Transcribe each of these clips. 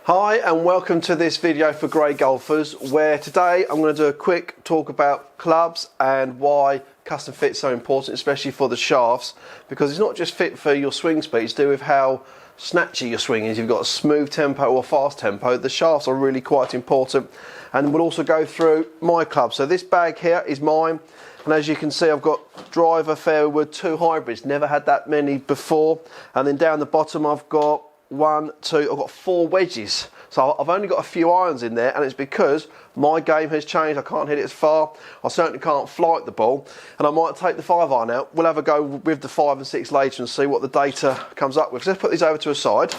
Hi and welcome to this video for grey golfers, where today I'm going to do a quick talk about clubs and why custom fit is so important, especially for the shafts, because it's not just fit for your swing speed, it's to do with how snatchy your swing is. You've got a smooth tempo or fast tempo, the shafts are really quite important. And we'll also go through my club. So this bag here is mine, and as you can see I've got driver, fairway wood, 2 hybrids, never had that many before. And then down the bottom I've got 4 wedges. So I've only got a few irons in there, and it's because my game has changed. I can't hit it as far. I certainly can't flight the ball, and I might take the 5 iron out. We'll have a go with the 5 and 6 later and see what the data comes up with. So let's put these over to a side.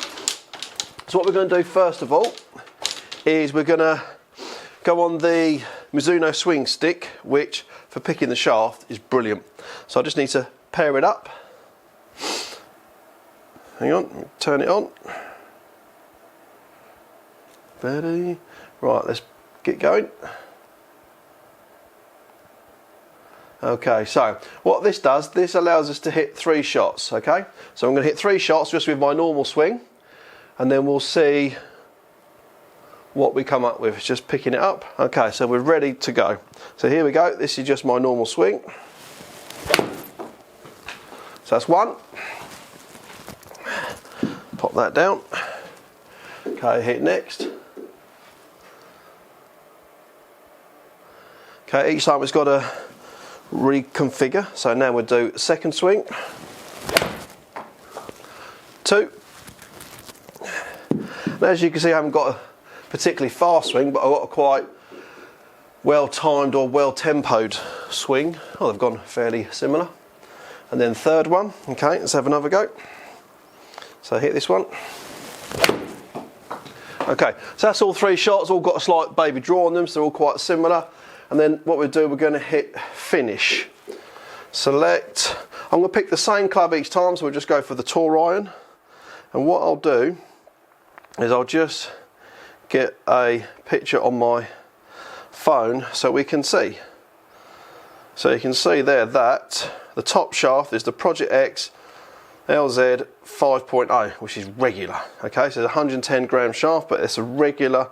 So what we're going to do first of all is we're going to go on the Mizuno swing stick, which for picking the shaft is brilliant. So I just need to pair it up. Hang on, turn it on. Ready? Right, let's get going. Okay, so what this does, this allows us to hit 3 shots, okay? So I'm going to hit 3 shots just with my normal swing, and then we'll see what we come up with. It's just picking it up. Okay, so we're ready to go. So here we go, this is just my normal swing. So that's 1. Pop that down. Okay, hit next. Okay, each time it's got to reconfigure. So now we'll do second swing. 2. And as you can see, I haven't got a particularly fast swing, but I've got a quite well timed or well tempoed swing. Oh, they've gone fairly similar. And then third one. Okay, let's have another go. So hit this one. Okay, so that's all 3 shots, all got a slight baby draw on them, so they're all quite similar. And then what we'll do, we're going to hit finish. Select. I'm going to pick the same club each time, so we'll just go for the tour iron. And what I'll do is I'll just get a picture on my phone so we can see. So you can see there that the top shaft is the Project X LZ 5.0, which is regular. Okay, so it's a 110 gram shaft, but it's a regular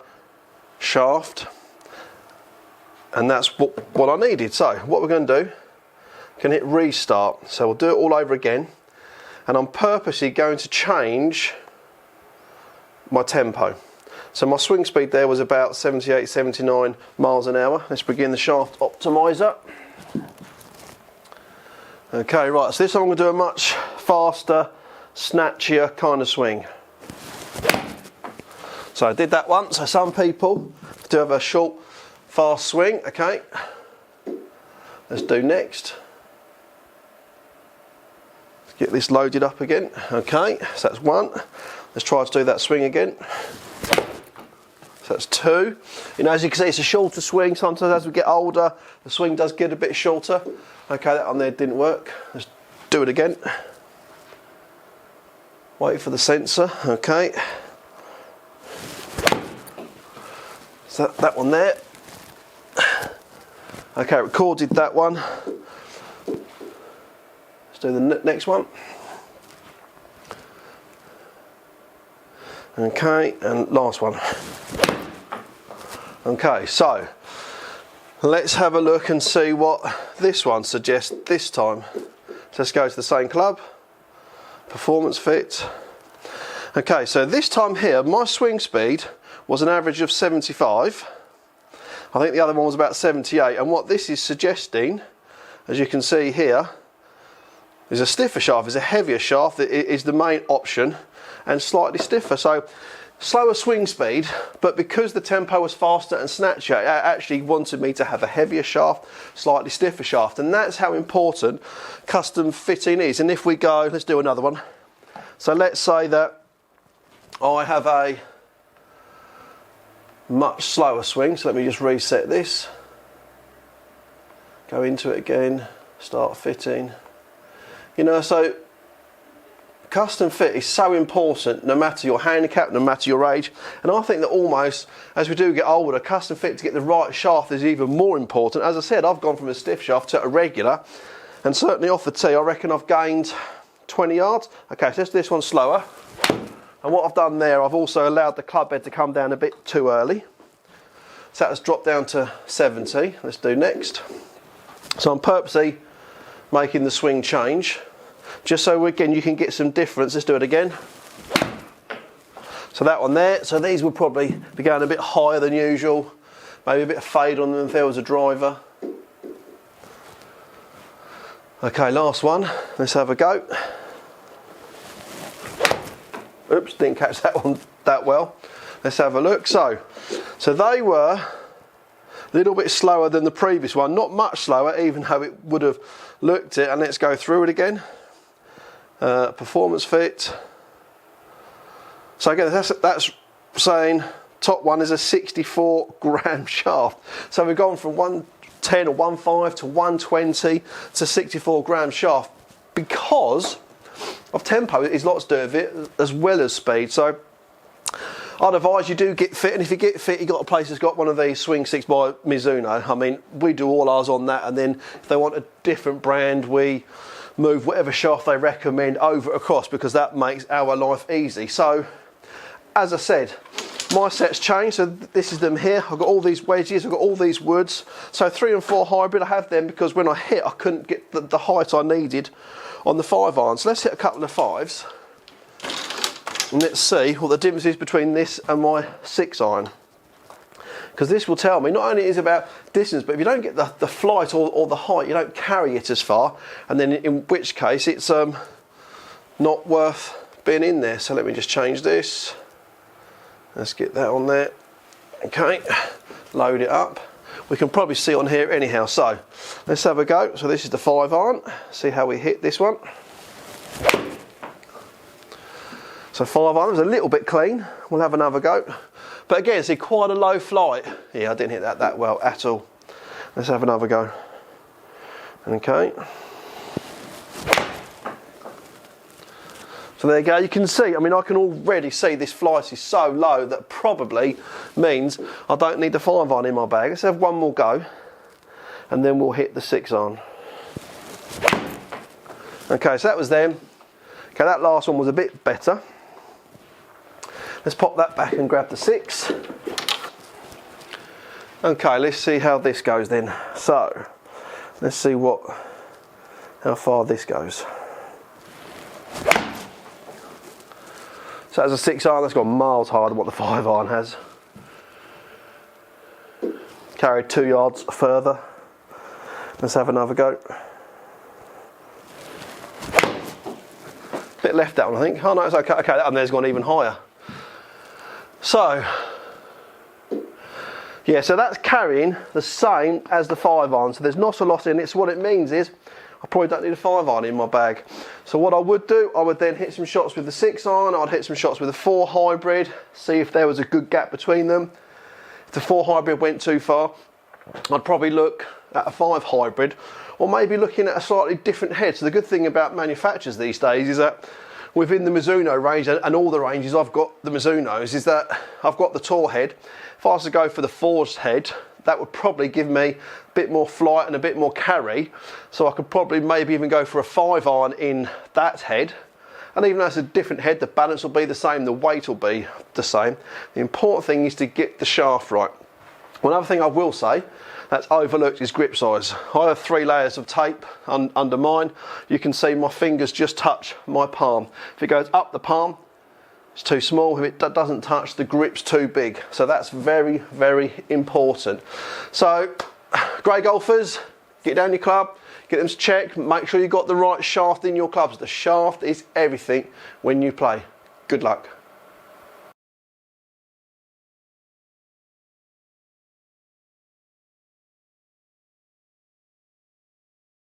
shaft, and that's what I needed. So what we're going to do, can hit restart. So we'll do it all over again, and I'm purposely going to change my tempo. So my swing speed there was about 78, 79 miles an hour. Let's begin the shaft optimizer. Okay, right, so this time I'm going to do a much faster, snatchier kind of swing. So I did that once. So some people do have a short, fast swing. Okay, let's do next. Let's get this loaded up again. Okay, so that's 1. Let's try to do that swing again. So that's 2. You know, as you can see, it's a shorter swing. Sometimes as we get older, the swing does get a bit shorter. Okay, that one there didn't work. Let's do it again. Wait for the sensor. Okay. So that one there. Okay, recorded that one. Let's do the next one. Okay, and last one. Okay, so let's have a look and see what this one suggests this time. So let's go to the same club, performance fit. Okay, so this time here, my swing speed was an average of 75. I think the other one was about 78, and what this is suggesting, as you can see here, is a stiffer shaft, is a heavier shaft that is the main option, and slightly stiffer. So slower swing speed, but because the tempo was faster and snatchier, it actually wanted me to have a heavier shaft, slightly stiffer shaft, and that's how important custom fitting is. And if we go, let's do another one. So let's say that I have a much slower swing, so let me just reset this, go into it again, start fitting. You know, so custom fit is so important no matter your handicap, no matter your age, and I think that almost as we do get older, custom fit to get the right shaft is even more important. As I said, I've gone from a stiff shaft to a regular, and certainly off the tee I reckon I've gained 20 yards. Okay, so let's do this one slower. And what I've done there, I've also allowed the club head to come down a bit too early. So that's dropped down to 70. Let's do next. So I'm purposely making the swing change, just so again you can get some difference. Let's do it again. So that one there, so these will probably be going a bit higher than usual, maybe a bit of fade on them if there was a driver. Okay, last one, let's have a go. Oops, didn't catch that one that well. Let's have a look. So they were a little bit slower than the previous one, not much slower, even though it would have looked it. And let's go through it again. Performance fit. So again, that's saying top one is a 64 gram shaft. So we've gone from 110 or 1.5 to 120 to 64 gram shaft because of tempo. Is lots to do with it as well as speed. So I'd advise you do get fit, and if you get fit, you've got a place that's got one of these Swing 6 by Mizuno. I mean, we do all ours on that, and then if they want a different brand, we move whatever shaft they recommend over across, because that makes our life easy. So as I said, my set's changed, so this is them here. I've got all these wedges, I've got all these woods. So 3 and 4 hybrid, I have them because when I hit, I couldn't get the height I needed on the 5 iron. So let's hit a couple of 5s. And let's see what the difference is between this and my 6 iron. Because this will tell me, not only is it about distance, but if you don't get the flight or the height, you don't carry it as far. And then in which case, it's not worth being in there. So let me just change this. Let's get that on there. Okay, load it up. We can probably see on here anyhow. So let's have a go. So this is the 5 iron. See how we hit this one. So 5 iron is a little bit clean. We'll have another go. But again, see, quite a low flight. Yeah, I didn't hit that well at all. Let's have another go. Okay. So there you go, you can see, I mean, I can already see this flight is so low that probably means I don't need the 5 iron in my bag. Let's have one more go, and then we'll hit the 6 iron. Okay, so that was them. Okay, that last one was a bit better. Let's pop that back and grab the 6. Okay, let's see how this goes then. So, let's see how far this goes. So that's a 6 iron, that's gone miles higher than what the 5 iron has. Carried 2 yards further. Let's have another go. Bit left that one, I think. Oh no, it's okay. Okay, that one there's gone even higher. So, yeah, so that's carrying the same as the 5 iron. So there's not a lot in it. So what it means is, I probably don't need a 5 iron in my bag. So what I would do, I would then hit some shots with the 6 iron, I'd hit some shots with the 4 hybrid, see if there was a good gap between them. If the 4 hybrid went too far, I'd probably look at a 5 hybrid, or maybe looking at a slightly different head. So the good thing about manufacturers these days is that within the Mizuno range, and all the ranges I've got the Mizunos, is that I've got the Tour head. If I was to go for the forged head, that would probably give me a bit more flight and a bit more carry. So I could probably maybe even go for a 5 iron in that head. And even though it's a different head, the balance will be the same, the weight will be the same. The important thing is to get the shaft right. One other thing I will say that's overlooked is grip size. I have 3 layers of tape under mine. You can see my fingers just touch my palm. If it goes up the palm, it's too small. If it doesn't touch, the grip's too big. So that's very, very important. So, grey golfers, get down your club, get them checked, make sure you've got the right shaft in your clubs. The shaft is everything when you play. Good luck.